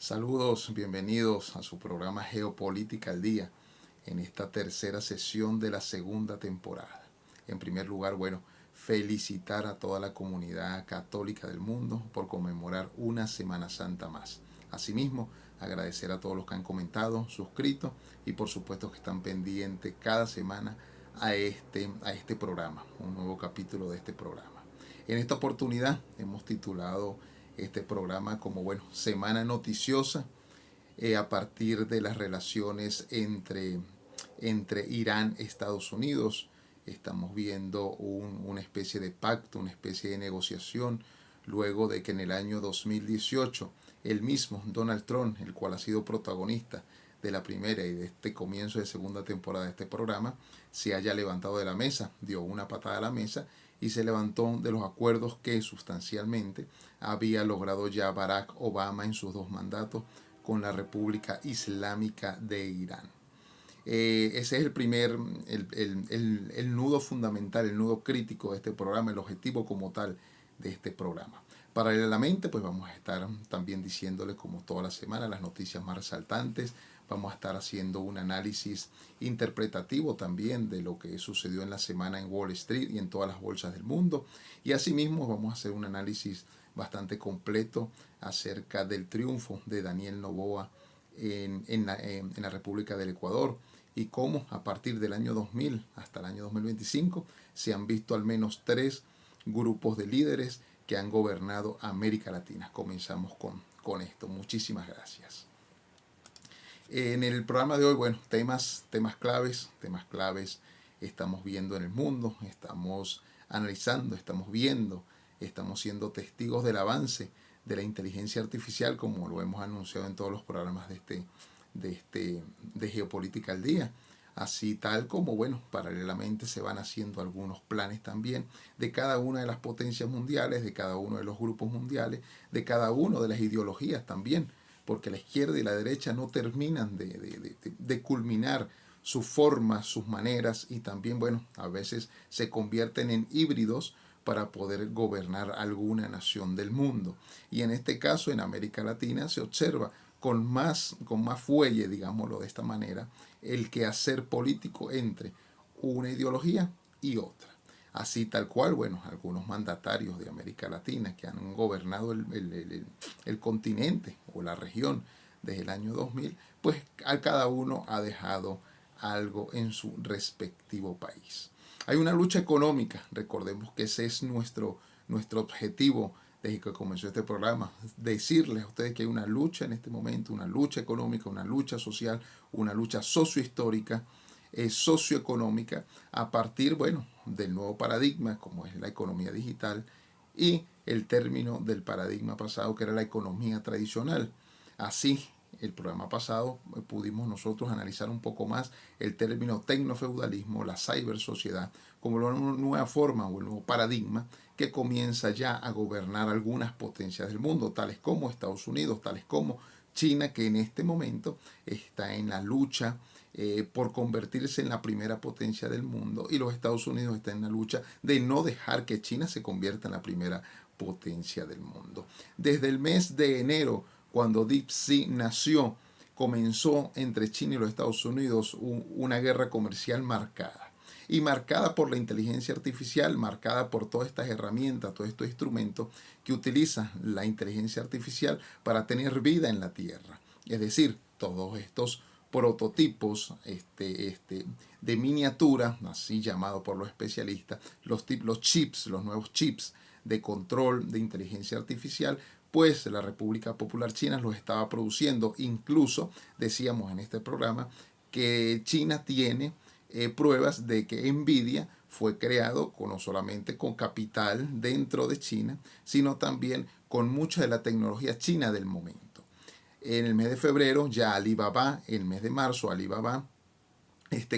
Saludos, bienvenidos a su programa Geopolítica al Día en esta tercera sesión de la segunda temporada. En primer lugar, felicitar a toda la comunidad católica del mundo por conmemorar una Semana Santa más. Asimismo, agradecer a todos los que han comentado, suscrito y por supuesto que están pendientes cada semana a este programa, un nuevo capítulo de este programa. En esta oportunidad hemos titulado este programa como Semana Noticiosa a partir de las relaciones entre Irán y Estados Unidos. Estamos viendo una especie de pacto, una especie de negociación, luego de que en el año 2018 el mismo Donald Trump, el cual ha sido protagonista de la primera y de este comienzo de segunda temporada de este programa, se haya levantado de la mesa, dio una patada a la mesa y se levantó de los acuerdos que sustancialmente había logrado ya Barack Obama en sus dos mandatos con la República Islámica de Irán. Ese es el nudo fundamental, el nudo crítico de este programa, el objetivo como tal de este programa. Paralelamente, pues vamos a estar también diciéndoles como toda la semana las noticias más resaltantes. Vamos a estar haciendo un análisis interpretativo también de lo que sucedió en la semana en Wall Street y en todas las bolsas del mundo. Y asimismo vamos a hacer un análisis bastante completo acerca del triunfo de Daniel Noboa en la República del Ecuador y cómo a partir del año 2000 hasta el año 2025 se han visto al menos 3 grupos de líderes que han gobernado América Latina. Comenzamos con esto. Muchísimas gracias. En el programa de hoy, temas claves estamos viendo en el mundo, estamos analizando, estamos viendo, estamos siendo testigos del avance de la inteligencia artificial, como lo hemos anunciado en todos los programas de Geopolítica al Día. Así tal como, paralelamente se van haciendo algunos planes también de cada una de las potencias mundiales, de cada uno de los grupos mundiales, de cada una de las ideologías también, porque la izquierda y la derecha no terminan de culminar sus formas, sus maneras, y también, a veces se convierten en híbridos para poder gobernar alguna nación del mundo. Y en este caso, en América Latina, se observa con más fuelle, digámoslo de esta manera, el quehacer político entre una ideología y otra. Así tal cual, algunos mandatarios de América Latina que han gobernado el continente o la región desde el año 2000, pues a cada uno ha dejado algo en su respectivo país. Hay una lucha económica, recordemos que ese es nuestro objetivo desde que comenzó este programa, decirles a ustedes que hay una lucha en este momento, una lucha económica, una lucha social, una lucha sociohistórica, socioeconómica, a partir, del nuevo paradigma, como es la economía digital, y el término del paradigma pasado, que era la economía tradicional. Así, el programa pasado pudimos nosotros analizar un poco más el término tecnofeudalismo, la cibersociedad, como una nueva forma o el nuevo paradigma que comienza ya a gobernar algunas potencias del mundo, tales como Estados Unidos, tales como China, que en este momento está en la lucha por convertirse en la primera potencia del mundo, y los Estados Unidos están en la lucha de no dejar que China se convierta en la primera potencia del mundo. Desde el mes de enero, cuando DeepSeek nació, comenzó entre China y los Estados Unidos una guerra comercial marcada. Y marcada por la inteligencia artificial, marcada por todas estas herramientas, todos estos instrumentos que utiliza la inteligencia artificial para tener vida en la Tierra. Es decir, todos estos prototipos de miniatura, así llamado por los especialistas, los chips, los nuevos chips de control de inteligencia artificial, pues la República Popular China los estaba produciendo. Incluso decíamos en este programa que China tiene pruebas de que Nvidia fue creado no solamente con capital dentro de China, sino también con mucha de la tecnología china del momento. En el mes de febrero ya Alibaba, en el mes de marzo Alibaba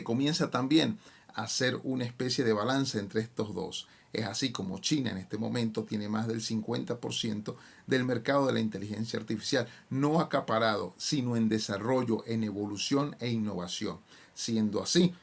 comienza también a hacer una especie de balance entre estos dos. Es así como China en este momento tiene más del 50% del mercado de la inteligencia artificial, no acaparado, sino en desarrollo, en evolución e innovación. Siendo así,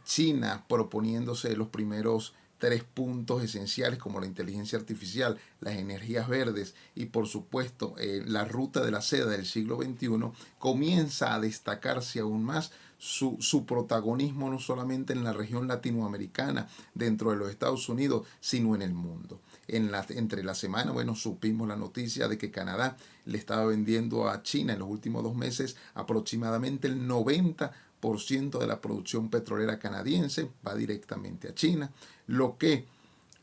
China proponiéndose los primeros tres puntos esenciales como la inteligencia artificial, las energías verdes y por supuesto la ruta de la seda del siglo XXI, comienza a destacarse aún más su protagonismo no solamente en la región latinoamericana, dentro de los Estados Unidos, sino en el mundo. Entre la semana, bueno, supimos la noticia de que Canadá le estaba vendiendo a China en los últimos 2 meses aproximadamente el 90% de la producción petrolera canadiense va directamente a China, lo que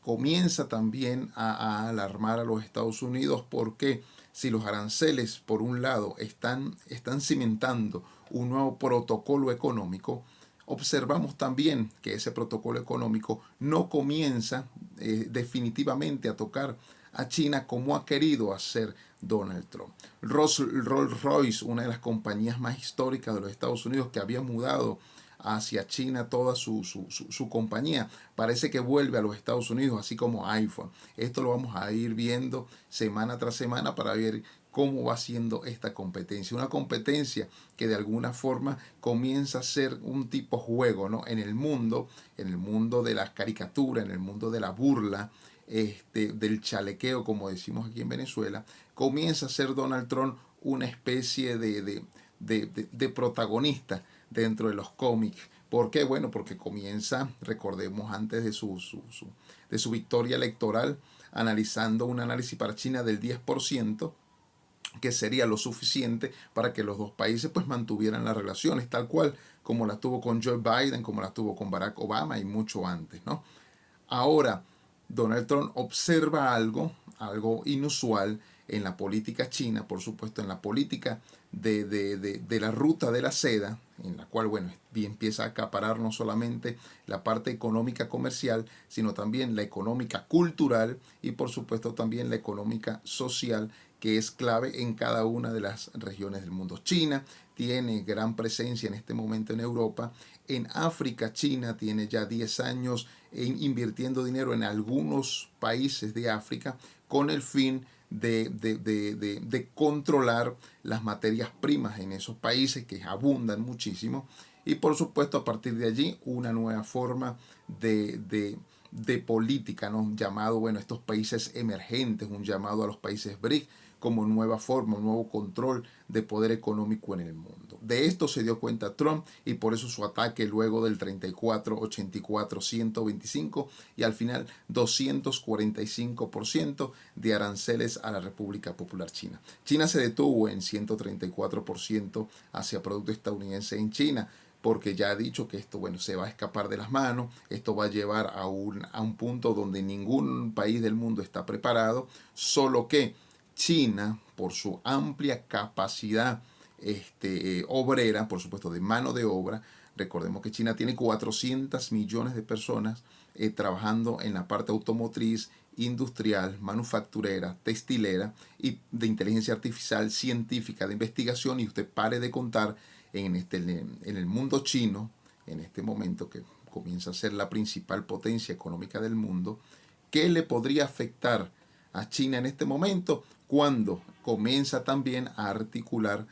comienza también a alarmar a los Estados Unidos porque si los aranceles, por un lado, están cimentando un nuevo protocolo económico, observamos también que ese protocolo económico no comienza definitivamente a tocar a China como ha querido hacer Donald Trump. Rolls-Royce, una de las compañías más históricas de los Estados Unidos que había mudado hacia China toda su compañía, parece que vuelve a los Estados Unidos, así como iPhone. Esto lo vamos a ir viendo semana tras semana para ver cómo va siendo esta competencia. Una competencia que de alguna forma comienza a ser un tipo juego, ¿no? En el mundo de las caricaturas, en el mundo de la burla, del chalequeo, como decimos aquí en Venezuela, comienza a ser Donald Trump una especie de protagonista dentro de los cómics. ¿Por qué? Bueno, porque comienza, recordemos, antes de su victoria electoral, analizando un análisis para China del 10%, que sería lo suficiente para que los dos países pues mantuvieran las relaciones, tal cual como las tuvo con Joe Biden, como las tuvo con Barack Obama y mucho antes, ¿no? Ahora, Donald Trump observa algo inusual en la política china, por supuesto, en la política de la ruta de la seda, en la cual, bueno, empieza a acaparar no solamente la parte económica comercial, sino también la económica cultural y, por supuesto, también la económica social, que es clave en cada una de las regiones del mundo. China tiene gran presencia en este momento en Europa. En África, China tiene ya 10 años invirtiendo dinero en algunos países de África con el fin de controlar las materias primas en esos países que abundan muchísimo y por supuesto a partir de allí una nueva forma de política, ¿no? Llamado, bueno, estos países emergentes, un llamado a los países BRIC como nueva forma, un nuevo control de poder económico en el mundo. De esto se dio cuenta Trump y por eso su ataque luego del 34, 84, 125 y al final 245% de aranceles a la República Popular China. China se detuvo en 134% hacia producto estadounidense en China, porque ya ha dicho que esto, bueno, se va a escapar de las manos, esto va a llevar a un punto donde ningún país del mundo está preparado, solo que China, por su amplia capacidad obrera, por supuesto, de mano de obra, recordemos que China tiene 400 millones de personas trabajando en la parte automotriz, industrial, manufacturera, textilera y de inteligencia artificial, científica, de investigación, y usted pare de contar en el mundo chino, en este momento que comienza a ser la principal potencia económica del mundo, ¿qué le podría afectar a China en este momento cuando comienza también a articular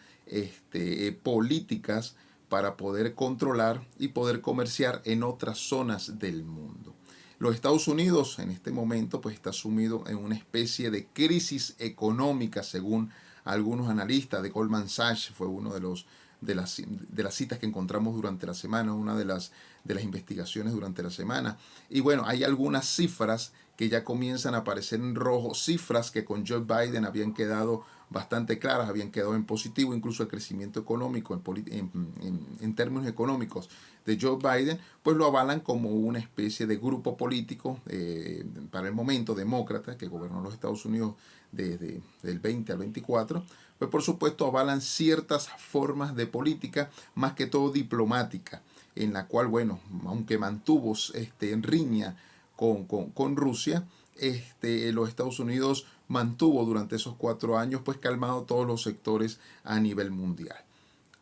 políticas para poder controlar y poder comerciar en otras zonas del mundo? Los Estados Unidos en este momento pues está sumido en una especie de crisis económica según algunos analistas. De Goldman Sachs fue uno de las citas que encontramos durante la semana, una de las investigaciones durante la semana. Y bueno, hay algunas cifras que ya comienzan a aparecer en rojo, cifras que con Joe Biden habían quedado bastante claras, habían quedado en positivo, incluso el crecimiento económico en términos económicos de Joe Biden, pues lo avalan como una especie de grupo político para el momento demócrata que gobernó los Estados Unidos desde el 20 al 24, pues por supuesto avalan ciertas formas de política, más que todo diplomática, en la cual, bueno, aunque mantuvo en riña con Rusia, los Estados Unidos mantuvo durante esos 4 años pues calmado todos los sectores a nivel mundial.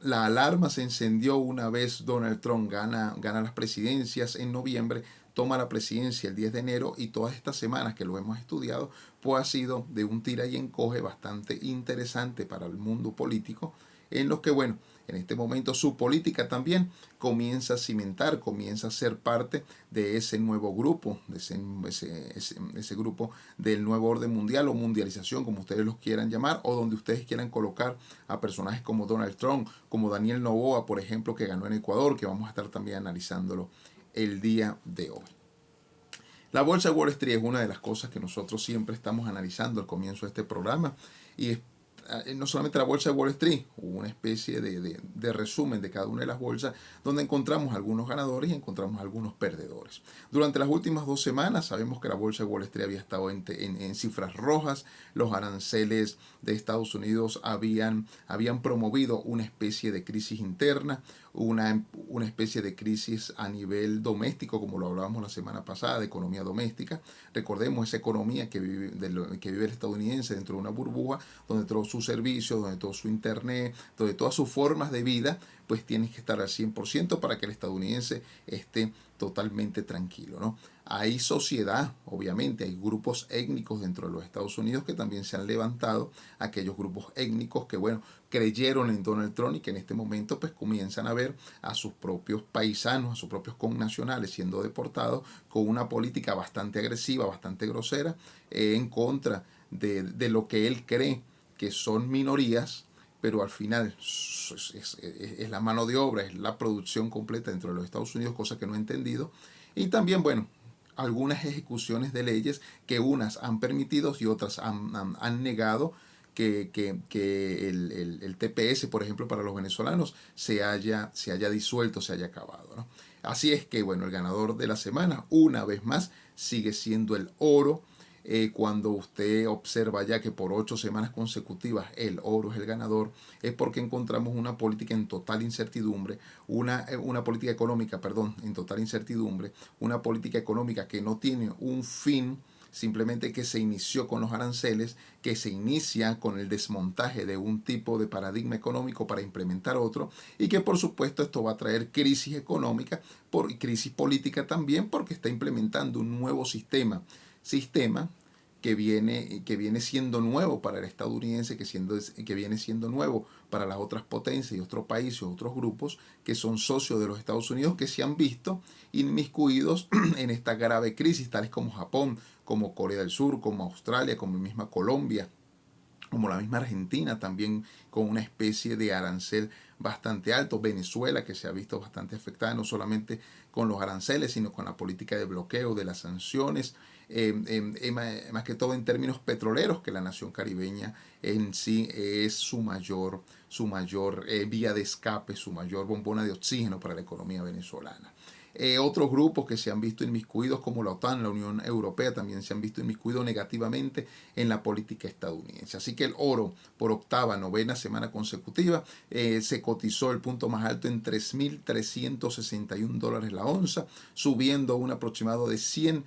La alarma se encendió una vez Donald Trump gana las presidencias en noviembre, toma la presidencia el 10 de enero y todas estas semanas que lo hemos estudiado, pues ha sido de un tira y encoge bastante interesante para el mundo político, en los que, bueno, en este momento su política también comienza a cimentar, comienza a ser parte de ese nuevo grupo, de ese grupo del nuevo orden mundial o mundialización, como ustedes los quieran llamar, o donde ustedes quieran colocar a personajes como Donald Trump, como Daniel Noboa, por ejemplo, que ganó en Ecuador, que vamos a estar también analizándolo el día de hoy. La Bolsa de Wall Street es una de las cosas que nosotros siempre estamos analizando al comienzo de este programa, y no solamente la Bolsa de Wall Street, hubo una especie de resumen de cada una de las bolsas donde encontramos algunos ganadores y encontramos algunos perdedores. Durante las últimas 2 semanas sabemos que la Bolsa de Wall Street había estado en cifras rojas. Los aranceles de Estados Unidos habían promovido una especie de crisis interna, una especie de crisis a nivel doméstico, como lo hablábamos la semana pasada, de economía doméstica. Recordemos esa economía que vive el estadounidense dentro de una burbuja, donde todos sus servicios, donde todo su internet, donde todas sus formas de vida, pues tienen que estar al 100% para que el estadounidense esté totalmente tranquilo, ¿no? Hay sociedad, obviamente, hay grupos étnicos dentro de los Estados Unidos que también se han levantado, aquellos grupos étnicos que, bueno, creyeron en Donald Trump y que en este momento pues comienzan a ver a sus propios paisanos, a sus propios connacionales siendo deportados con una política bastante agresiva, bastante grosera, en contra de lo que él cree que son minorías, pero al final es la mano de obra, es la producción completa dentro de los Estados Unidos, cosa que no he entendido. Y también, bueno, algunas ejecuciones de leyes que unas han permitido y otras han negado que el TPS, por ejemplo, para los venezolanos se haya disuelto, se haya acabado, ¿no? Así es que, bueno, el ganador de la semana, una vez más, sigue siendo el oro. Cuando usted observa ya que por 8 semanas consecutivas el oro es el ganador, es porque encontramos una política en total incertidumbre, una política económica, perdón, en total incertidumbre, una política económica que no tiene un fin, simplemente que se inició con los aranceles, que se inicia con el desmontaje de un tipo de paradigma económico para implementar otro, y que por supuesto esto va a traer crisis económica, crisis política también, porque está implementando un nuevo sistema que viene siendo nuevo para el estadounidense, que viene siendo nuevo para las otras potencias y otros países, otros grupos que son socios de los Estados Unidos, que se han visto inmiscuidos en esta grave crisis, tales como Japón, como Corea del Sur, como Australia, como la misma Colombia, como la misma Argentina, también con una especie de arancel bastante alto. Venezuela, que se ha visto bastante afectada, no solamente con los aranceles, sino con la política de bloqueo, de las sanciones, más que todo en términos petroleros, que la nación caribeña en sí es su mayor vía de escape, su mayor bombona de oxígeno para la economía venezolana. Otros grupos que se han visto inmiscuidos, como la OTAN, la Unión Europea, también se han visto inmiscuidos negativamente en la política estadounidense. Así que el oro, por novena semana consecutiva, se cotizó el punto más alto en $3,361 la onza, subiendo un aproximado de $100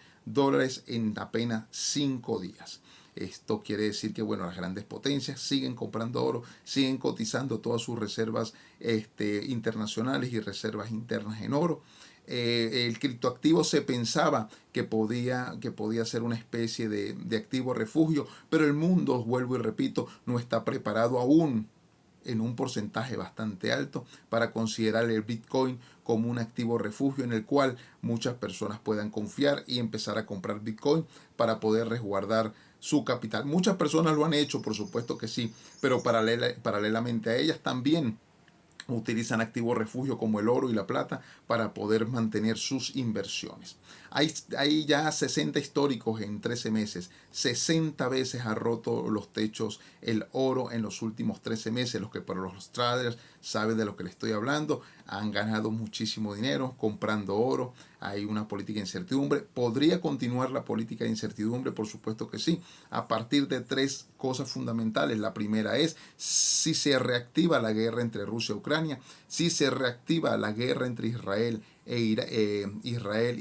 en apenas 5 días. Esto quiere decir que, bueno, las grandes potencias siguen comprando oro, siguen cotizando todas sus reservas internacionales y reservas internas en oro. El criptoactivo se pensaba que podía ser una especie de activo refugio, pero el mundo, vuelvo y repito, no está preparado aún en un porcentaje bastante alto para considerar el Bitcoin como un activo refugio en el cual muchas personas puedan confiar y empezar a comprar Bitcoin para poder resguardar su capital. Muchas personas lo han hecho, por supuesto que sí, pero paralelamente a ellas también utilizan activos refugio como el oro y la plata para poder mantener sus inversiones. Hay ya 60 históricos en 13 meses. 60 veces ha roto los techos el oro en los últimos 13 meses. Los que para los traders saben de lo que les estoy hablando. Han ganado muchísimo dinero comprando oro. Hay una política de incertidumbre. ¿Podría continuar la política de incertidumbre? Por supuesto que sí. A partir de 3 cosas fundamentales. La primera es si se reactiva la guerra entre Rusia y Ucrania, si se reactiva la guerra entre Israel y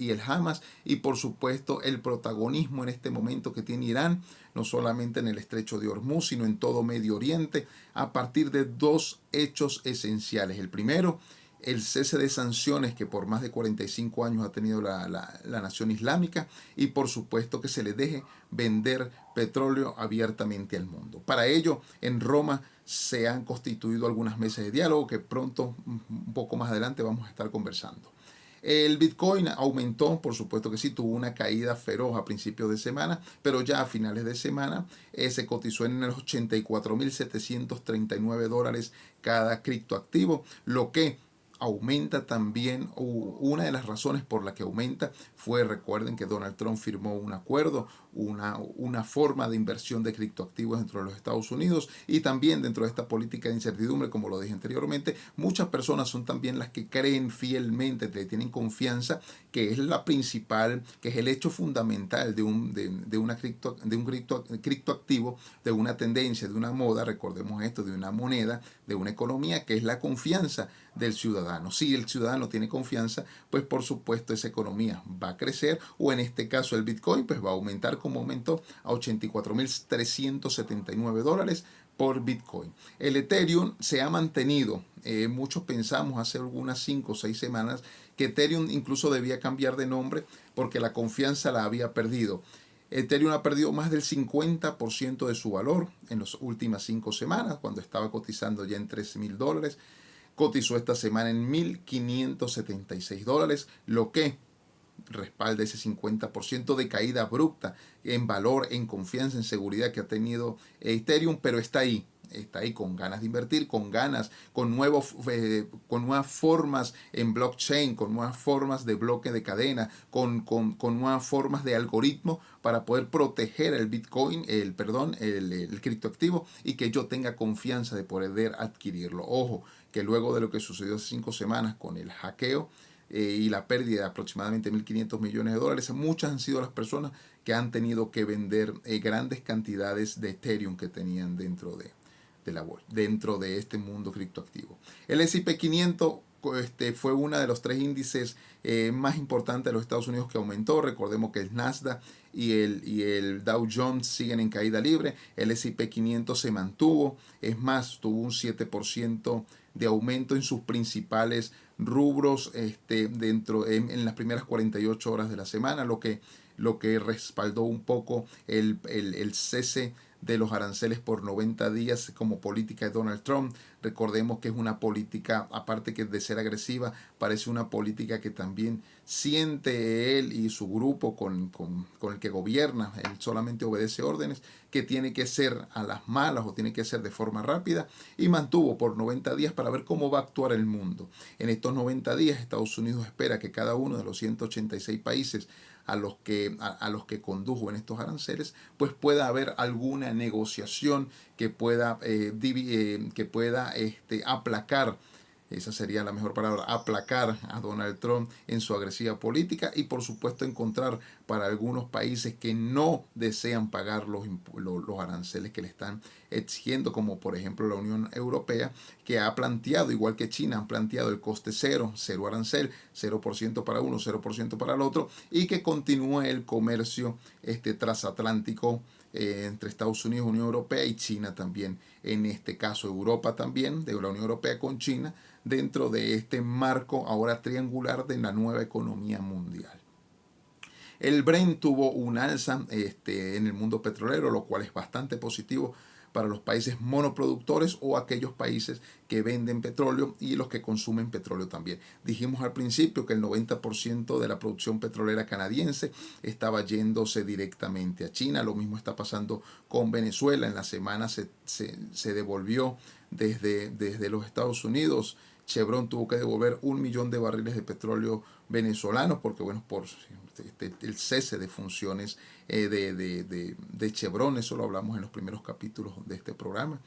el Hamas, y por supuesto el protagonismo en este momento que tiene Irán, no solamente en el estrecho de Hormuz, sino en todo Medio Oriente, a partir de 2 hechos esenciales. El primero, el cese de sanciones que por más de 45 años ha tenido la nación islámica y por supuesto que se le deje vender petróleo abiertamente al mundo. Para ello, en Roma se han constituido algunas mesas de diálogo que pronto, un poco más adelante, vamos a estar conversando. El Bitcoin aumentó, por supuesto que sí, tuvo una caída feroz a principios de semana, pero ya a finales de semana se cotizó en los 84.739 dólares cada criptoactivo, lo que aumenta también, una de las razones por la que aumenta fue, recuerden que Donald Trump firmó un acuerdo, una forma de inversión de criptoactivos dentro de los Estados Unidos y también dentro de esta política de incertidumbre, como lo dije anteriormente, muchas personas son también las que creen fielmente, que tienen confianza, que es la principal, que es el hecho fundamental de un criptoactivo, de una tendencia, de una moda, recordemos esto, de una moneda, de una economía, que es la confianza del ciudadano. Si el ciudadano tiene confianza, pues por supuesto esa economía va a crecer, o en este caso el Bitcoin pues va a aumentar como aumentó a 84.379 dólares por Bitcoin. El Ethereum se ha mantenido. Muchos pensamos hace algunas 5 o 6 semanas que Ethereum incluso debía cambiar de nombre porque la confianza la había perdido. Ethereum ha perdido más del 50% de su valor en las últimas 5 semanas, cuando estaba cotizando ya en $13,000. Cotizó esta semana en $1,576, lo que respalda ese 50% de caída abrupta en valor, en confianza, en seguridad que ha tenido Ethereum, pero está ahí con ganas de invertir, con ganas, con nuevas formas en blockchain, con nuevas formas de bloque de cadena, con nuevas formas de algoritmo para poder proteger el Bitcoin, el criptoactivo, y que yo tenga confianza de poder adquirirlo. Ojo, que luego de lo que sucedió hace 5 semanas con el hackeo, y la pérdida de aproximadamente 1.500 millones de dólares, muchas han sido las personas que han tenido que vender grandes cantidades de Ethereum que tenían dentro de este mundo criptoactivo. El S&P 500 fue uno de los 3 índices más importantes de los Estados Unidos que aumentó. Recordemos que el Nasdaq y el Dow Jones siguen en caída libre. El S&P 500 se mantuvo, es más, tuvo un 7% de aumento en sus principales rubros en las primeras 48 horas de la semana, lo que respaldó un poco el cese de los aranceles por 90 días como política de Donald Trump. Recordemos que es una política, aparte que de ser agresiva, parece una política que también siente él y su grupo con el que gobierna. Él solamente obedece órdenes, que tiene que ser a las malas o tiene que ser de forma rápida, y mantuvo por 90 días para ver cómo va a actuar el mundo. En estos 90 días Estados Unidos espera que cada uno de los 186 países a los que condujo en estos aranceles, pues pueda haber alguna negociación que pueda aplacar, esa sería la mejor palabra, aplacar a Donald Trump en su agresiva política, y por supuesto encontrar para algunos países que no desean pagar los aranceles que le están exigiendo, como por ejemplo la Unión Europea, que ha planteado, igual que China, han planteado el coste cero arancel, 0% para uno, 0% para el otro, y que continúe el comercio transatlántico entre Estados Unidos, Unión Europea y China también. En este caso Europa también, de la Unión Europea con China, dentro de este marco ahora triangular de la nueva economía mundial. El Brent tuvo un alza en el mundo petrolero, lo cual es bastante positivo para los países monoproductores o aquellos países que venden petróleo y los que consumen petróleo también. Dijimos al principio que el 90% de la producción petrolera canadiense estaba yéndose directamente a China. Lo mismo está pasando con Venezuela. En la semana se devolvió desde los Estados Unidos. Chevron tuvo que devolver 1 millón de barriles de petróleo venezolanos porque, bueno, por el cese de funciones de Chevron, eso lo hablamos en los primeros capítulos de este programa.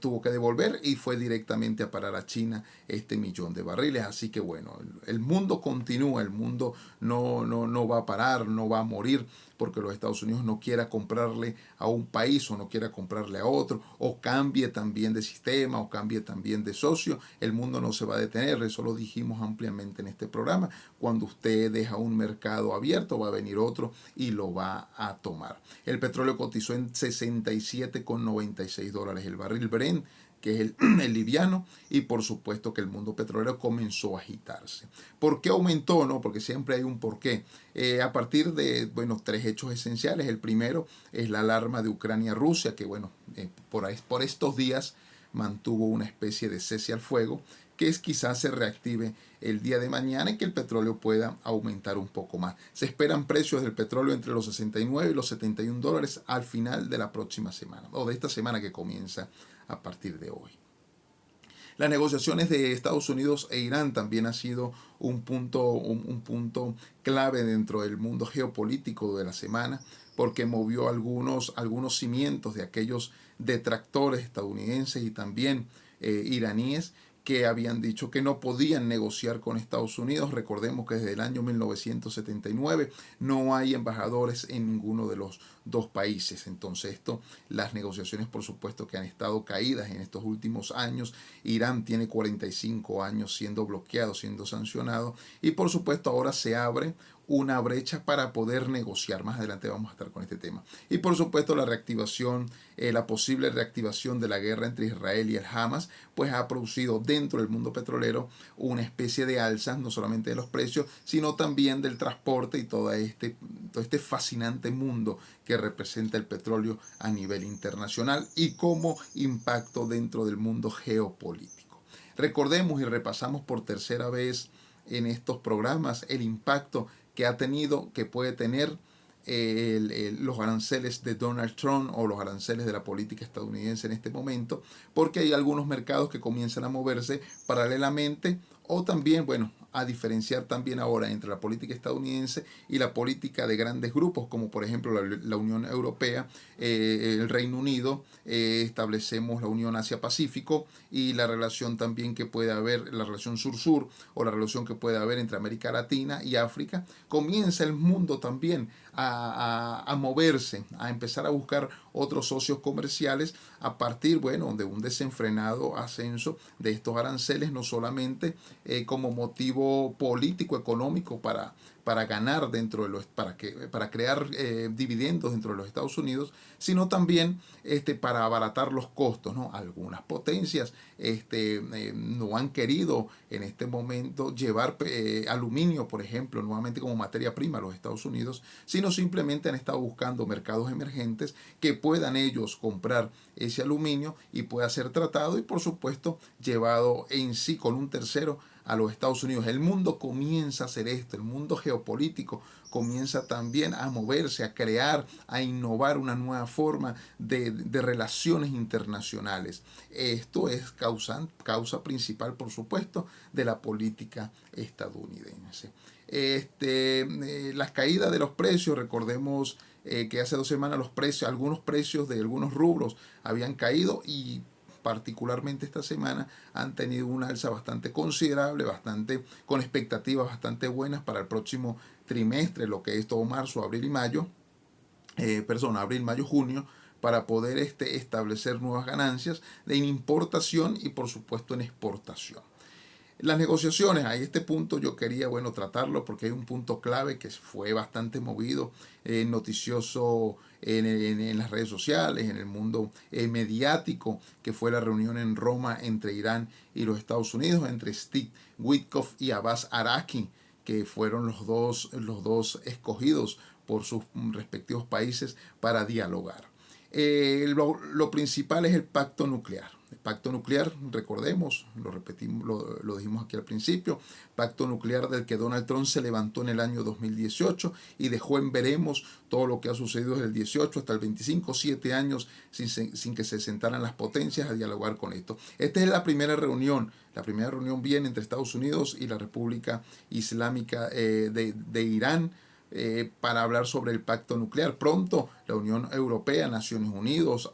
Tuvo que devolver y fue directamente a parar a China 1 millón de barriles. Así que bueno, el mundo continúa, el mundo no va a parar, no va a morir porque los Estados Unidos no quiera comprarle a un país o no quiera comprarle a otro, o cambie también de sistema o cambie también de socio. El mundo no se va a detener, eso lo dijimos ampliamente en este programa. cuando usted deja un mercado abierto, va a venir otro y lo va a tomar. El petróleo cotizó en $67,96 el barril Brent, que es el liviano, y por supuesto que el mundo petrolero comenzó a agitarse. ¿Por qué aumentó? No, porque siempre hay un porqué. A partir de, bueno, tres hechos esenciales. El primero es la alarma de Ucrania-Rusia, que bueno, por estos días mantuvo una especie de cese al fuego, que es quizás se reactive el día de mañana y que el petróleo pueda aumentar un poco más. Se esperan precios del petróleo entre los 69 y los $71 al final de la próxima semana, o de esta semana que comienza a partir de hoy. Las negociaciones de Estados Unidos e Irán también ha sido un punto clave dentro del mundo geopolítico de la semana, porque movió algunos cimientos de aquellos detractores estadounidenses y también iraníes que habían dicho que no podían negociar con Estados Unidos. Recordemos que desde el año 1979 no hay embajadores en ninguno de los dos países. Entonces las negociaciones por supuesto que han estado caídas en estos últimos años. Irán tiene 45 años siendo bloqueado, siendo sancionado, y por supuesto ahora se abre una brecha para poder negociar. Más adelante vamos a estar con este tema. Y por supuesto la posible reactivación de la guerra entre Israel y el Hamas, pues ha producido dentro del mundo petrolero una especie de alza, no solamente de los precios, sino también del transporte y todo este fascinante mundo que representa el petróleo a nivel internacional y como impacto dentro del mundo geopolítico. Recordemos y repasamos por tercera vez en estos programas el impacto que ha tenido, que puede tener los aranceles de Donald Trump o los aranceles de la política estadounidense en este momento, porque hay algunos mercados que comienzan a moverse paralelamente o también, bueno, a diferenciar también ahora entre la política estadounidense y la política de grandes grupos, como por ejemplo la Unión Europea, el Reino Unido, establecemos la Unión Asia-Pacífico y la relación también que puede haber, la relación sur-sur o la relación que puede haber entre América Latina y África. Comienza el mundo también a moverse, a empezar a buscar otros socios comerciales a partir, bueno, de un desenfrenado ascenso de estos aranceles, no solamente como motivo político, económico para ganar para crear dividendos dentro de los Estados Unidos, sino también para abaratar los costos, ¿no? Algunas potencias no han querido en este momento llevar aluminio, por ejemplo, nuevamente como materia prima a los Estados Unidos, sino simplemente han estado buscando mercados emergentes que puedan ellos comprar ese aluminio y pueda ser tratado y por supuesto llevado en sí con un tercero a los Estados Unidos. El mundo comienza a hacer esto, el mundo geopolítico comienza también a moverse, a crear, a innovar una nueva forma de relaciones internacionales. Esto es causa principal, por supuesto, de la política estadounidense. Las caídas de los precios, recordemos que hace 2 semanas algunos precios de algunos rubros habían caído y particularmente esta semana han tenido una alza bastante considerable, con expectativas bastante buenas para el próximo trimestre, lo que es todo marzo, abril y mayo, abril, mayo, junio, para poder establecer nuevas ganancias en importación y por supuesto en exportación. Las negociaciones, a este punto yo quería, bueno, tratarlo porque hay un punto clave que fue bastante movido, noticioso en las redes sociales, en el mundo mediático, que fue la reunión en Roma entre Irán y los Estados Unidos, entre Steve Witkoff y Abbas Araki, que fueron los dos escogidos por sus respectivos países para dialogar. Lo principal es el pacto nuclear. El pacto nuclear, recordemos, lo repetimos, lo dijimos aquí al principio, pacto nuclear del que Donald Trump se levantó en el año 2018 y dejó en veremos todo lo que ha sucedido desde el 18 hasta el 25, 7 años sin que se sentaran las potencias a dialogar con esto. Esta es la primera reunión. La primera reunión viene entre Estados Unidos y la República Islámica de Irán, para hablar sobre el pacto nuclear. Pronto la Unión Europea, Naciones Unidas,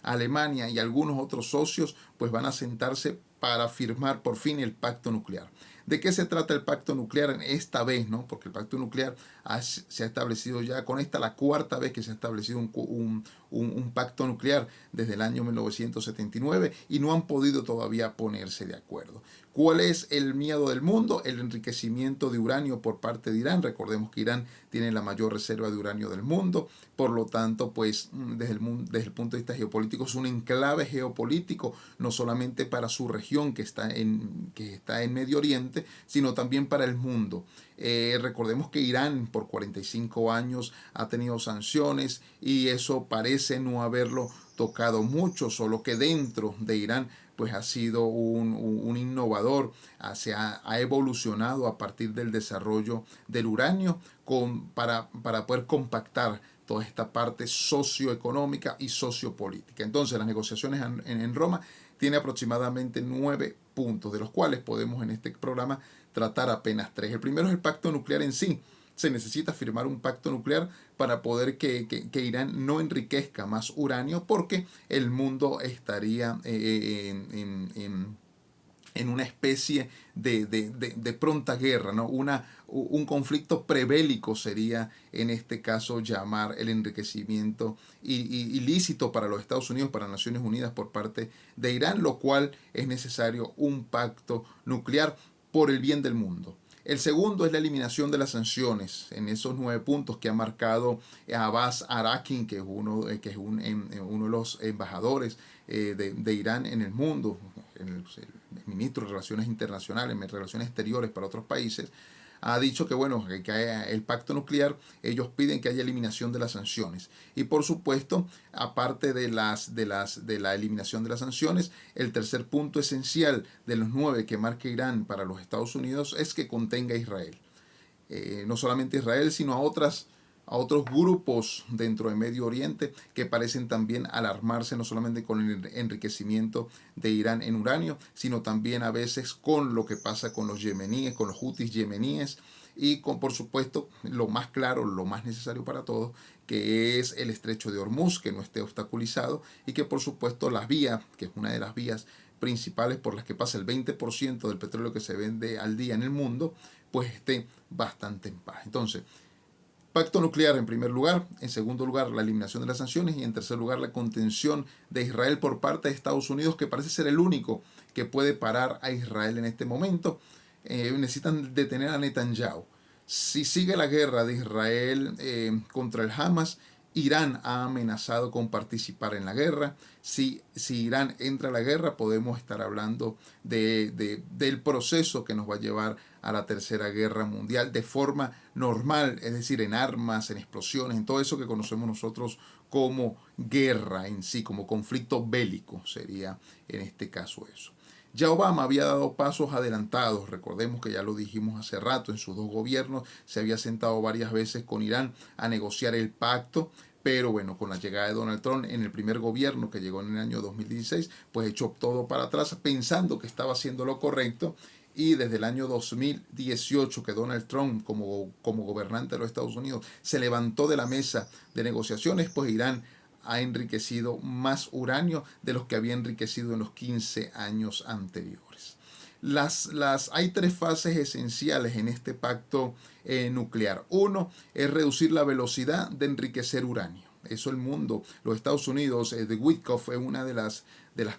Alemania y algunos otros socios pues van a sentarse para firmar por fin el pacto nuclear. ¿De qué se trata el pacto nuclear esta vez, no? Porque el pacto nuclear se ha establecido ya, con esta la cuarta vez que se ha establecido un pacto nuclear desde el año 1979 y no han podido todavía ponerse de acuerdo. ¿Cuál es el miedo del mundo? El enriquecimiento de uranio por parte de Irán. Recordemos que Irán tiene la mayor reserva de uranio del mundo, por lo tanto, pues desde el punto de vista geopolítico es un enclave geopolítico, no solamente para su región que está en Medio Oriente, sino también para el mundo. Recordemos que Irán por 45 años ha tenido sanciones y eso parece no haberlo tocado mucho, solo que dentro de Irán pues ha sido un innovador, ha evolucionado a partir del desarrollo del uranio para poder compactar toda esta parte socioeconómica y sociopolítica. Entonces las negociaciones en Roma tienen aproximadamente 9 puntos, de los cuales podemos en este programa tratar apenas 3. El primero es el pacto nuclear en sí. Se necesita firmar un pacto nuclear para poder que Irán no enriquezca más uranio, porque el mundo estaría en una especie de pronta guerra, ¿no? Un conflicto prebélico sería en este caso llamar el enriquecimiento ilícito para los Estados Unidos, para Naciones Unidas por parte de Irán, lo cual es necesario un pacto nuclear por el bien del mundo. El segundo es la eliminación de las sanciones en esos 9 puntos que ha marcado Abbas Arakin, que es uno de los embajadores de Irán en el mundo, el ministro de Relaciones Internacionales, Relaciones Exteriores para otros países. Ha dicho que bueno, que el pacto nuclear, ellos piden que haya eliminación de las sanciones. Y por supuesto, aparte de la eliminación de las sanciones, el tercer punto esencial de los 9 que marca Irán para los Estados Unidos es que contenga a Israel. No solamente a Israel, sino a otros grupos dentro de Medio Oriente que parecen también alarmarse no solamente con el enriquecimiento de Irán en uranio, sino también a veces con lo que pasa con los yemeníes, con los hutis yemeníes y con, por supuesto, lo más claro, lo más necesario para todos, que es el estrecho de Hormuz, que no esté obstaculizado y que por supuesto las vías, que es una de las vías principales por las que pasa el 20% del petróleo que se vende al día en el mundo, pues esté bastante en paz. Entonces, pacto nuclear en primer lugar, en segundo lugar la eliminación de las sanciones y en tercer lugar la contención de Israel por parte de Estados Unidos, que parece ser el único que puede parar a Israel en este momento. Necesitan detener a Netanyahu. Si sigue la guerra de Israel contra el Hamas, Irán ha amenazado con participar en la guerra. Si Irán entra a la guerra, podemos estar hablando del proceso que nos va a llevar a la Tercera Guerra Mundial de forma normal, es decir, en armas, en explosiones, en todo eso que conocemos nosotros como guerra en sí, como conflicto bélico, sería en este caso eso. Ya Obama había dado pasos adelantados, recordemos que ya lo dijimos hace rato, en sus 2 gobiernos se había sentado varias veces con Irán a negociar el pacto, pero bueno, con la llegada de Donald Trump en el primer gobierno que llegó en el año 2016, pues echó todo para atrás pensando que estaba haciendo lo correcto. Y desde el año 2018 que Donald Trump como gobernante de los Estados Unidos se levantó de la mesa de negociaciones, pues Irán ha enriquecido más uranio de los que había enriquecido en los 15 años anteriores. Hay 3 fases esenciales en este pacto nuclear. Uno es reducir la velocidad de enriquecer uranio. Eso el mundo, los Estados Unidos, de Witkoff es una de las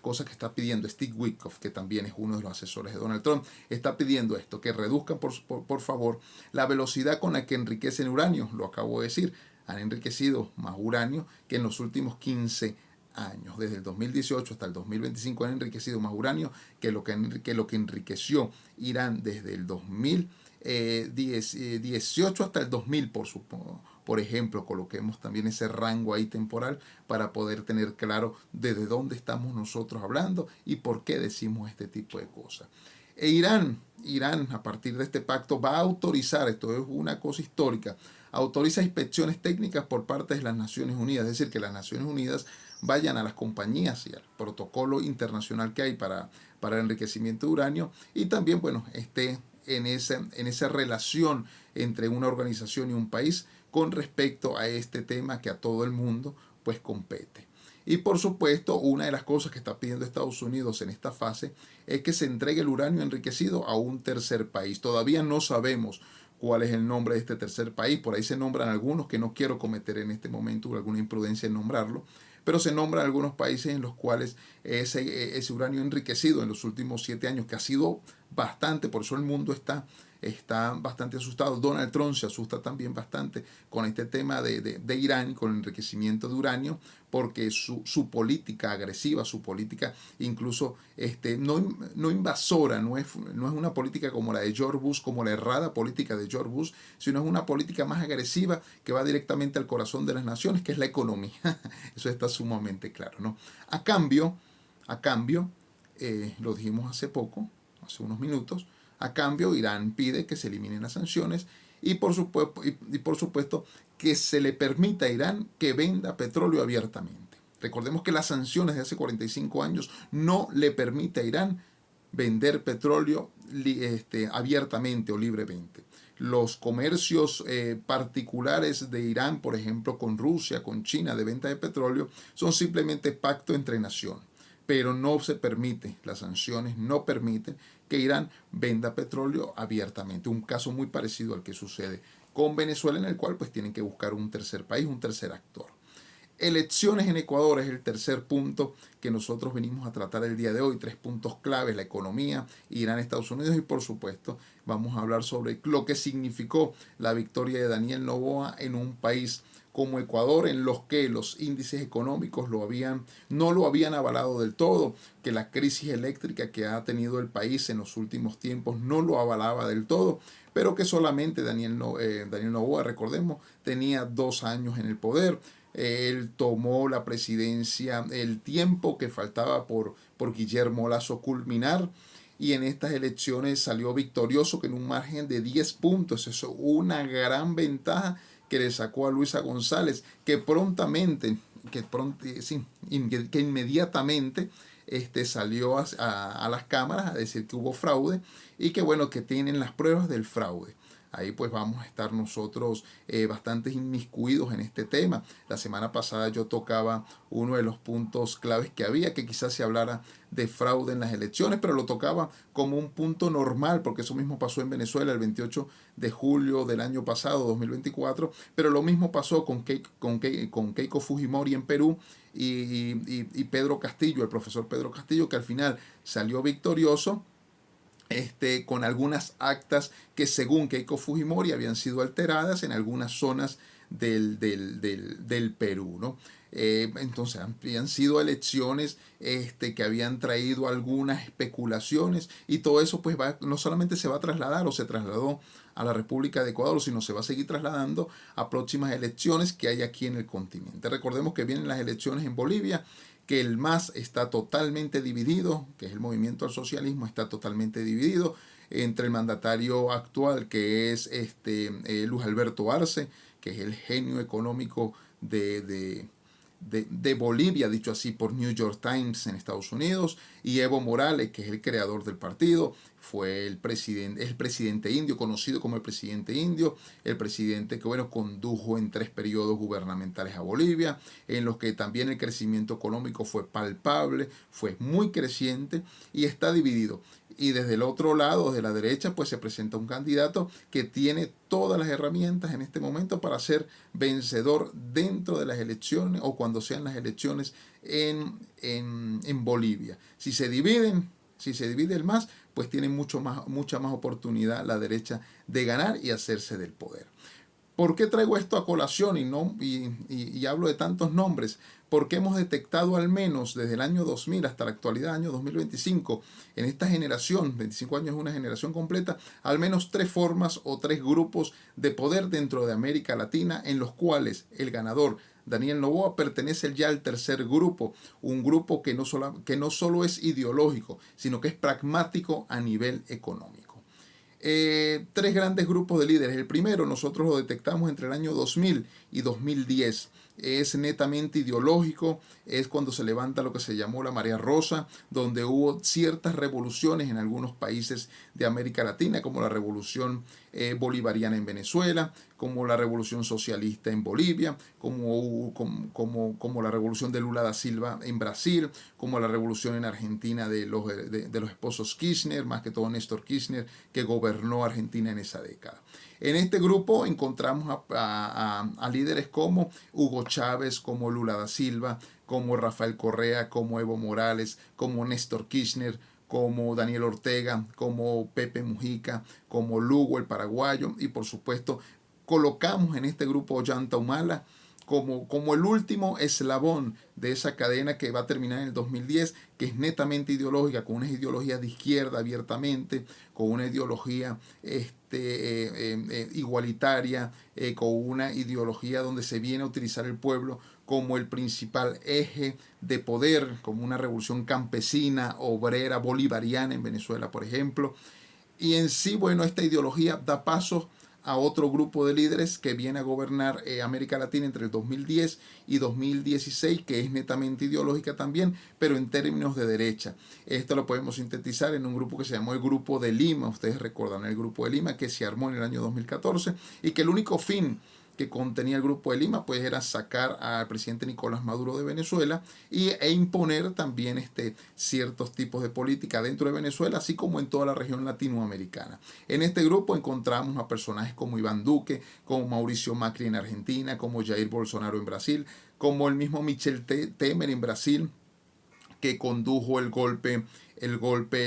cosas que está pidiendo. Steve Witkoff, que también es uno de los asesores de Donald Trump, está pidiendo esto, que reduzcan por favor la velocidad con la que enriquecen uranio. Lo acabo de decir, han enriquecido más uranio que en los últimos 15 años. Desde el 2018 hasta el 2025 han enriquecido más uranio que lo que enriqueció Irán desde el 2018 hasta el 2000, por ejemplo. Coloquemos también ese rango ahí temporal para poder tener claro desde dónde estamos nosotros hablando y por qué decimos este tipo de cosas. Irán, a partir de este pacto, va a autorizar, esto es una cosa histórica, autoriza inspecciones técnicas por parte de las Naciones Unidas, es decir, que las Naciones Unidas vayan a las compañías y al protocolo internacional que hay para el enriquecimiento de uranio y también, bueno, esté en esa relación entre una organización y un país con respecto a este tema que a todo el mundo pues compete. Y por supuesto, una de las cosas que está pidiendo Estados Unidos en esta fase es que se entregue el uranio enriquecido a un tercer país. Todavía no sabemos cuál es el nombre de este tercer país. Por ahí se nombran algunos que no quiero cometer en este momento alguna imprudencia en nombrarlo, pero se nombran algunos países en los cuales ese uranio enriquecido en los últimos 7 años, que ha sido bastante, por eso el mundo está bastante asustado. Donald Trump se asusta también bastante con este tema de Irán, con el enriquecimiento de uranio, porque su política agresiva, su política incluso no invasora, no es una política como la de George Bush, como la errada política de George Bush, sino es una política más agresiva que va directamente al corazón de las naciones, que es la economía. Eso está sumamente claro, ¿no? A cambio, lo dijimos hace poco, hace unos minutos, a cambio, Irán pide que se eliminen las sanciones y por supuesto que se le permita a Irán que venda petróleo abiertamente. Recordemos que las sanciones de hace 45 años no le permite a Irán vender petróleo abiertamente o libremente. Los comercios particulares de Irán, por ejemplo, con Rusia, con China, de venta de petróleo, son simplemente pacto entre naciones. Pero no se permite, las sanciones no permiten que Irán venda petróleo abiertamente. Un caso muy parecido al que sucede con Venezuela, en el cual pues tienen que buscar un tercer país, un tercer actor. Elecciones en Ecuador es el tercer punto que nosotros venimos a tratar el día de hoy. 3 puntos claves: la economía, Irán, Estados Unidos, y por supuesto vamos a hablar sobre lo que significó la victoria de Daniel Noboa en un país como Ecuador, en los que los índices económicos no lo habían avalado del todo, que la crisis eléctrica que ha tenido el país en los últimos tiempos no lo avalaba del todo, pero que solamente Daniel Noboa, recordemos, tenía 2 años en el poder. Él tomó la presidencia el tiempo que faltaba por Guillermo Lasso culminar, y en estas elecciones salió victorioso con un margen de 10 puntos. Eso es una gran ventaja que le sacó a Luisa González, que inmediatamente salió a las cámaras a decir que hubo fraude y que bueno, que tienen las pruebas del fraude. Ahí pues vamos a estar nosotros bastante inmiscuidos en este tema. La semana pasada yo tocaba uno de los puntos claves que había, que quizás se hablara de fraude en las elecciones, pero lo tocaba como un punto normal, porque eso mismo pasó en Venezuela el 28 de julio del año pasado, 2024, pero lo mismo pasó con Keiko Fujimori en Perú y Pedro Castillo, el profesor Pedro Castillo, que al final salió victorioso, con algunas actas que según Keiko Fujimori habían sido alteradas en algunas zonas del Perú, ¿no? Entonces habían sido elecciones que habían traído algunas especulaciones, y todo eso pues no solamente se va a trasladar o se trasladó a la República de Ecuador, sino se va a seguir trasladando a próximas elecciones que hay aquí en el continente. Recordemos que vienen las elecciones en Bolivia, que el MAS está totalmente dividido, que es el movimiento al socialismo, está totalmente dividido entre el mandatario actual, que es Luis Alberto Arce, que es el genio económico de Bolivia, dicho así por New York Times en Estados Unidos, y Evo Morales, que es el creador del partido, es el presidente indio, conocido como el presidente indio, el presidente que bueno, condujo en 3 periodos gubernamentales a Bolivia, en los que también el crecimiento económico fue palpable, fue muy creciente, y está dividido. Y desde el otro lado, de la derecha, pues se presenta un candidato que tiene todas las herramientas en este momento para ser vencedor dentro de las elecciones o cuando sean las elecciones en Bolivia. Si se divide el MAS, pues tiene mucha más oportunidad la derecha de ganar y hacerse del poder. ¿Por qué traigo esto a colación y hablo de tantos nombres? Porque hemos detectado al menos desde el año 2000 hasta la actualidad, año 2025, en esta generación, 25 años es una generación completa, al menos 3 formas o 3 grupos de poder dentro de América Latina, en los cuales el ganador, Daniel Noboa, pertenece ya al tercer grupo, un grupo que no solo es ideológico, sino que es pragmático a nivel económico. 3 grandes grupos de líderes. El primero nosotros lo detectamos entre el año 2000 y 2010. Es netamente ideológico, es cuando se levanta lo que se llamó la marea rosa, donde hubo ciertas revoluciones en algunos países de América Latina, como la revolución bolivariana en Venezuela, como la revolución socialista en Bolivia, como la revolución de Lula da Silva en Brasil, como la revolución en Argentina de los esposos Kirchner, más que todo Néstor Kirchner, que gobernó Argentina en esa década. En este grupo encontramos a líderes como Hugo Chávez, como Lula da Silva, como Rafael Correa, como Evo Morales, como Néstor Kirchner, como Daniel Ortega, como Pepe Mujica, como Lugo el paraguayo, y por supuesto colocamos en este grupo Ollanta Humala como el último eslabón de esa cadena que va a terminar en el 2010, que es netamente ideológica, con una ideología de izquierda abiertamente, con una ideología igualitaria, con una ideología donde se viene a utilizar el pueblo como el principal eje de poder, como una revolución campesina, obrera, bolivariana en Venezuela, por ejemplo. Y en sí, bueno, esta ideología da paso a otro grupo de líderes que viene a gobernar América Latina entre el 2010 y 2016, que es netamente ideológica también, pero en términos de derecha. Esto lo podemos sintetizar en un grupo que se llamó el Grupo de Lima. Ustedes recuerdan el Grupo de Lima, que se armó en el año 2014 y que el único fin que contenía el Grupo de Lima, pues era sacar al presidente Nicolás Maduro de Venezuela e imponer también ciertos tipos de política dentro de Venezuela, así como en toda la región latinoamericana. En este grupo encontramos a personajes como Iván Duque, como Mauricio Macri en Argentina, como Jair Bolsonaro en Brasil, como el mismo Michel Temer en Brasil, que condujo el golpe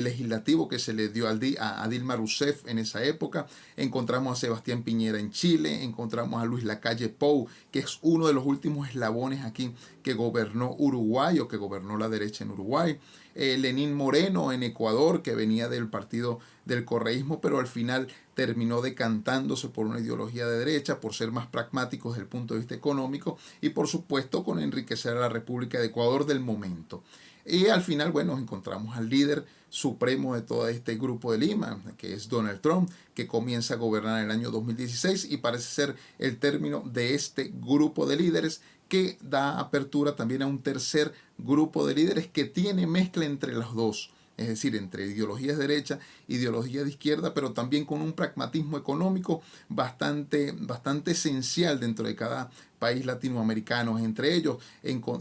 legislativo que se le dio a Dilma Rousseff en esa época. Encontramos a Sebastián Piñera en Chile, encontramos a Luis Lacalle Pou, que es uno de los últimos eslabones aquí que gobernó Uruguay o que gobernó la derecha en Uruguay. Lenín Moreno en Ecuador, que venía del partido del correísmo, pero al final terminó decantándose por una ideología de derecha, por ser más pragmáticos desde el punto de vista económico y por supuesto con enriquecer a la República de Ecuador del momento. Y al final, bueno, encontramos al líder supremo de todo este grupo de Lima, que es Donald Trump, que comienza a gobernar en el año 2016 y parece ser el término de este grupo de líderes que da apertura también a un tercer grupo de líderes que tiene mezcla entre los dos. Es decir, entre ideologías de derecha, ideología de izquierda, pero también con un pragmatismo económico bastante esencial dentro de cada país latinoamericano. Entre ellos,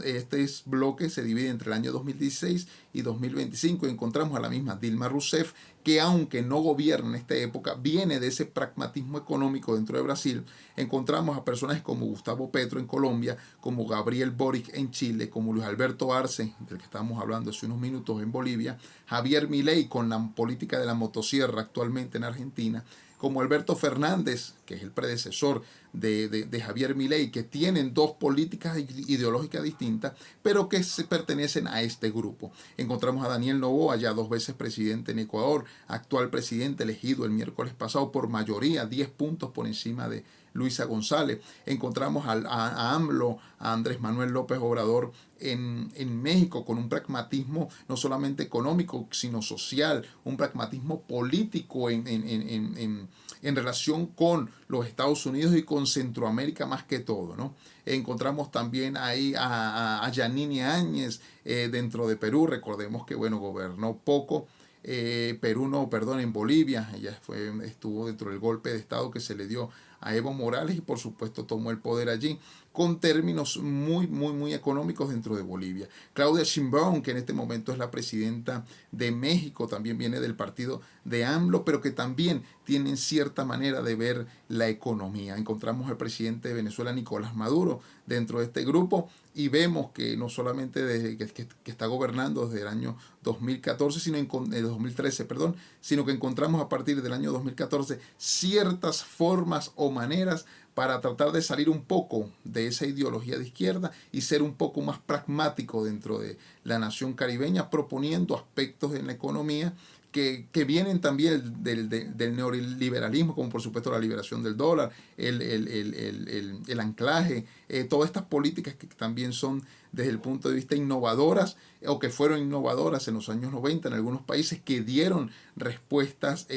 este bloque se divide entre el año 2016 y 2025. Encontramos a la misma Dilma Rousseff, que aunque no gobierna en esta época, viene de ese pragmatismo económico dentro de Brasil. Encontramos a personajes como Gustavo Petro en Colombia, como Gabriel Boric en Chile, como Luis Alberto Arce, del que estábamos hablando hace unos minutos en Bolivia, Javier Milei con la política de la motosierra actualmente en Argentina, como Alberto Fernández, que es el predecesor de Javier Milei, que tienen dos políticas ideológicas distintas, pero que se pertenecen a este grupo. Encontramos a Daniel Noboa, ya 2 veces presidente en Ecuador, actual presidente elegido el miércoles pasado por mayoría, 10 puntos por encima de Luisa González. Encontramos a AMLO, a Andrés Manuel López Obrador en México, con un pragmatismo no solamente económico, sino social, un pragmatismo político en relación con los Estados Unidos y con Centroamérica más que todo, ¿no? Encontramos también ahí a Yanine Áñez dentro de Perú. Recordemos que, bueno, gobernó poco. Perú no, perdón, en Bolivia. Ella estuvo dentro del golpe de Estado que se le dio a Evo Morales y por supuesto tomó el poder allí con términos muy económicos dentro de Bolivia. Claudia Sheinbaum, que en este momento es la presidenta de México, también viene del partido de AMLO, pero que también tienen cierta manera de ver la economía. Encontramos al presidente de Venezuela, Nicolás Maduro, dentro de este grupo y vemos que no solamente desde que está gobernando desde el año 2014, sino en 2013, perdón, sino que encontramos a partir del año 2014 ciertas formas o maneras para tratar de salir un poco de esa ideología de izquierda y ser un poco más pragmático dentro de la nación caribeña, proponiendo aspectos en la economía que vienen también del neoliberalismo, como por supuesto la liberación del dólar, el anclaje, todas estas políticas que también son desde el punto de vista innovadoras o que fueron innovadoras en los años 90 en algunos países que dieron respuestas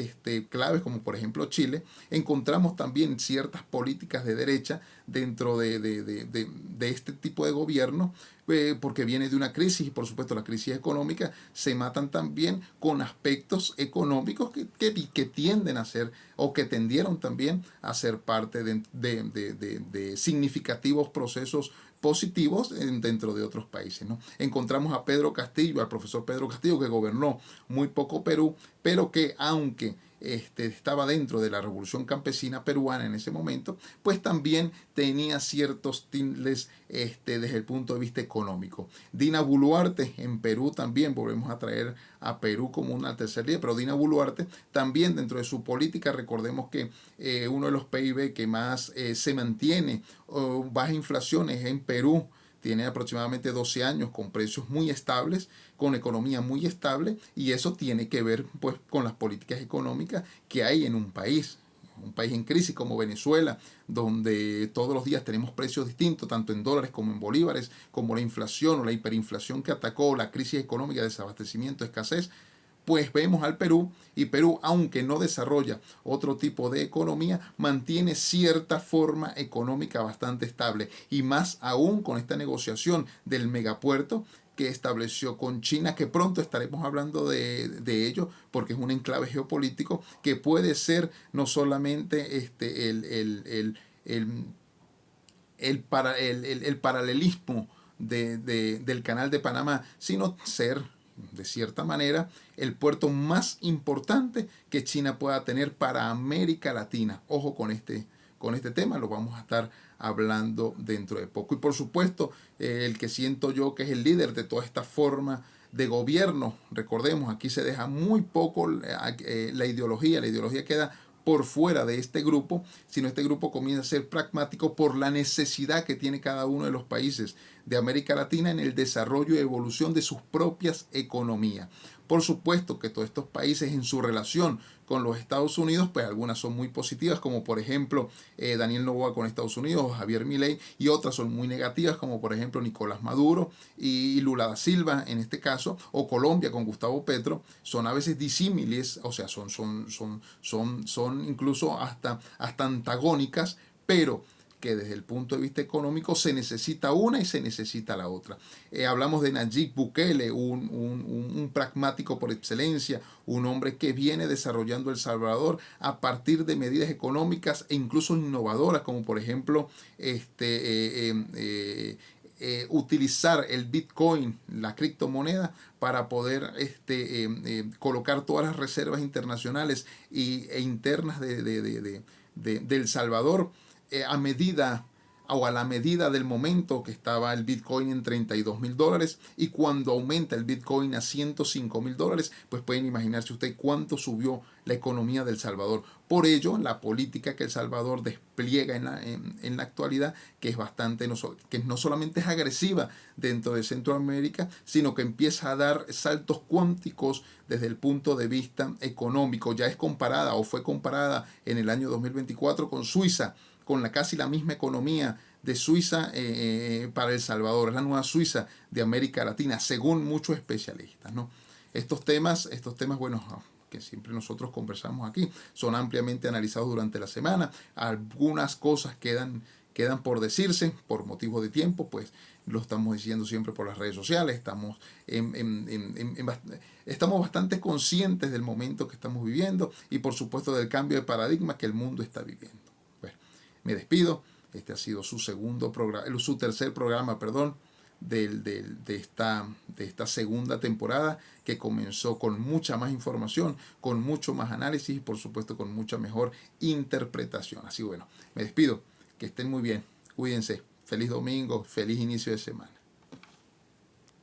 claves, como por ejemplo Chile. Encontramos también ciertas políticas de derecha dentro de este tipo de gobierno, porque viene de una crisis y por supuesto la crisis económica se matan también con aspectos económicos que tienden a ser o que tendieron también a ser parte de significativos procesos positivos dentro de otros países, ¿no? Encontramos a Pedro Castillo, al profesor Pedro Castillo, que gobernó muy poco Perú, pero que aunque estaba dentro de la revolución campesina peruana en ese momento, pues también tenía ciertos tintes desde el punto de vista económico. Dina Boluarte en Perú también, volvemos a traer a Perú como una tercera día, pero Dina Boluarte también dentro de su política, recordemos que uno de los PIB que más se mantiene baja inflación es en Perú. Tiene aproximadamente 12 años con precios muy estables, con economía muy estable, y eso tiene que ver pues con las políticas económicas que hay en un país en crisis como Venezuela, donde todos los días tenemos precios distintos, tanto en dólares como en bolívares, como la inflación o la hiperinflación que atacó, la crisis económica, desabastecimiento, escasez. Pues vemos al Perú, y Perú, aunque no desarrolla otro tipo de economía, mantiene cierta forma económica bastante estable, y más aún con esta negociación del megapuerto que estableció con China, que pronto estaremos hablando de ello, porque es un enclave geopolítico que puede ser no solamente el paralelismo del canal de Panamá, sino ser de cierta manera el puerto más importante que China pueda tener para América Latina. Ojo con este tema, lo vamos a estar hablando dentro de poco. Y por supuesto, el que siento yo que es el líder de toda esta forma de gobierno, recordemos, aquí se deja muy poco la ideología queda por fuera de este grupo, sino este grupo comienza a ser pragmático por la necesidad que tiene cada uno de los países de América Latina en el desarrollo y evolución de sus propias economías. Por supuesto que todos estos países en su relación con los Estados Unidos, pues algunas son muy positivas, como por ejemplo Daniel Noboa con Estados Unidos, Javier Milei, y otras son muy negativas, como por ejemplo Nicolás Maduro y Lula da Silva en este caso, o Colombia con Gustavo Petro. Son a veces disímiles, o sea, son incluso hasta antagónicas, pero que desde el punto de vista económico se necesita una y se necesita la otra. Hablamos de Nayib Bukele, un pragmático por excelencia, un hombre que viene desarrollando El Salvador a partir de medidas económicas e incluso innovadoras, como por ejemplo utilizar el Bitcoin, la criptomoneda, para poder colocar todas las reservas internacionales e internas de El Salvador a medida o a la medida del momento que estaba el Bitcoin en $32,000, y cuando aumenta el Bitcoin a $105,000, pues pueden imaginarse usted cuánto subió la economía de El Salvador. Por ello, la política que El Salvador despliega en la actualidad, que es bastante, que no solamente es agresiva dentro de Centroamérica, sino que empieza a dar saltos cuánticos desde el punto de vista económico. Ya es comparada o fue comparada en el año 2024 con Suiza, con casi la misma economía de Suiza para El Salvador. Es la nueva Suiza de América Latina, según muchos especialistas, ¿no? Estos temas, bueno, que siempre nosotros conversamos aquí, son ampliamente analizados durante la semana. Algunas cosas quedan por decirse por motivos de tiempo, pues lo estamos diciendo siempre por las redes sociales. Estamos bastante conscientes del momento que estamos viviendo y por supuesto del cambio de paradigma que el mundo está viviendo. Bueno, me despido. Este ha sido su tercer programa, de esta segunda temporada, que comenzó con mucha más información, con mucho más análisis y por supuesto con mucha mejor interpretación. Así que bueno, me despido. Que estén muy bien. Cuídense. Feliz domingo. Feliz inicio de semana.